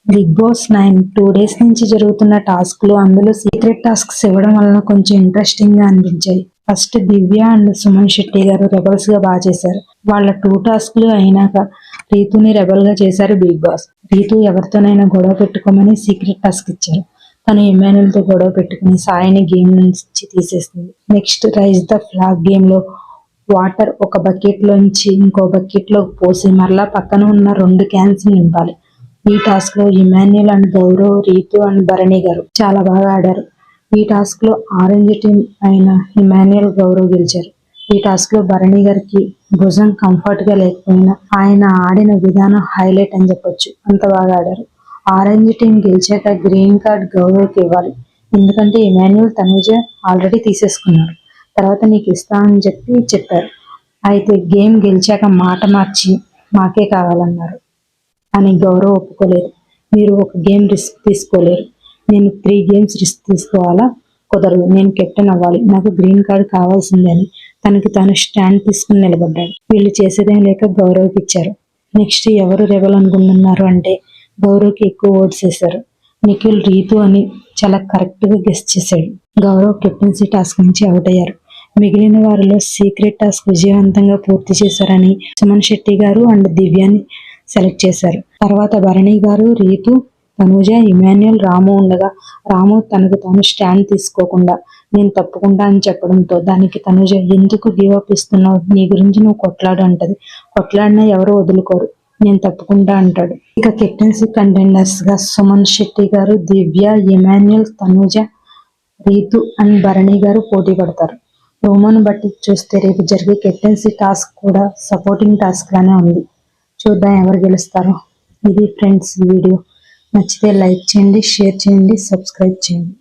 Big boss 9 2 days నుంచి జరుగుతున్న టాస్క్లు అందులో సీక్రెట్ టాస్క్స్ ఇవ్వడం వలన కొంచెం ఇంట్రెస్టింగ్ గా అనిపించాయి. First Divya and Suman Shetty గారు రెబల్స్ గా బాగా చేశారు. వాళ్ళ 2 టాస్క్లు అయినాక రీతుని రెబల్ గా చేశారు బిగ్ బాస్. రీతు ఎవరితోనైనా గొడవ పెట్టుకోమని సీక్రెట్ టాస్క్ ఇచ్చారు. తను ఇమాన్యుల్ తో గొడవ పెట్టుకుని సాయిని గేమ్ నుంచి తీసేస్తుంది. Next rise the flag game లో వాటర్ ఒక బకెట్ లోంచి ఇంకో బకెట్ లో పోసి మరలా పక్కన ఉన్న 2 క్యాన్స్ నింపాలి. ఈ టాస్క్ లో Emmanuel and Gaurav, Ritu and Bharani garu చాలా బాగా ఆడారు. ఈ టాస్క్ లో ఆరెంజ్ టీం అయిన ఇమాన్యుల్, గౌరవ్ గెలిచారు. ఈ టాస్క్ లో భరణి గారికి భుజం కంఫర్ట్ గా లేకపోయినా ఆయన ఆడిన విధానం హైలైట్ అని చెప్పొచ్చు. అంత బాగా ఆడారు. ఆరెంజ్ టీం గెలిచాక గ్రీన్ కార్డ్ గౌరవ్ కి ఇవ్వాలి. ఎందుకంటే ఇమాన్యుల్, తనుజ ఆల్రెడీ తీసేసుకున్నారు. తర్వాత నీకు ఇస్తా అని చెప్పారు. అయితే గేమ్ గెలిచాక మాట మార్చి మాకే కావాలన్నారు. అని గౌరవ్ ఒప్పుకోలేదు. మీరు ఒక గేమ్ రిస్క్ తీసుకోలేరు. నేను 3 గేమ్స్ రిస్క్ తీసుకోవాలా? కుదరదు. నేను కెప్టెన్ అవ్వాలి. నాకు గ్రీన్ కార్డ్ కావాల్సిందే అని తనకి తాను స్టాండ్ తీసుకుని నిలబడ్డాడు. వీళ్ళు చేసేదేం లేక గౌరవ్కి ఇచ్చారు. నెక్స్ట్ ఎవరు రెబల్ అనుకుంటున్నారు అంటే గౌరవ్కి ఎక్కువ ఓట్స్ వేశారు. నిఖిల్ రీతు అని చాలా కరెక్ట్ గా గెస్ట్ చేశాడు. గౌరవ్ కెప్టెన్సీ టాస్క్ నుంచి అవుట్ అయ్యారు. మిగిలిన వారిలో సీక్రెట్ టాస్క్ విజయవంతంగా పూర్తి చేశారని సుమన్ శెట్టి గారు అండ్ దివ్యాని సెలెక్ట్ చేశారు. తర్వాత భరణి గారు, రీతు, తనూజ, ఇమాన్యుల్, రాము ఉండగా రాము తనకు తాను స్టాండ్ తీసుకోకుండా నేను తప్పుకుంటా అని చెప్పడంతో దానికి తనూజ ఎందుకు గివ్ అప్ ఇస్తున్నావు, నీ గురించి నువ్వు కొట్లాడు అంటది. కొట్లాడినా ఎవరు వదులుకోరు, నేను తప్పుకుంటా అంటాడు. ఇక కెప్టెన్సీ కంటెండర్స్ గా సుమన్ శెట్టి గారు, దివ్య, ఇమాన్యుల్, తనూజ, రీతు అండ్ భరణి గారు పోటీ పడతారు. ప్రోమోను బట్టి చూస్తే రేపు జరిగే కెప్టెన్సీ టాస్క్ కూడా సపోర్టింగ్ టాస్క్ లానే ఉంది. చూద్దాం ఎవరు గెలుస్తారో. ఇది ఫ్రెండ్స్ వీడియో. నచ్చితే లైక్ చేయండి, షేర్ చేయండి, సబ్స్క్రైబ్ చేయండి.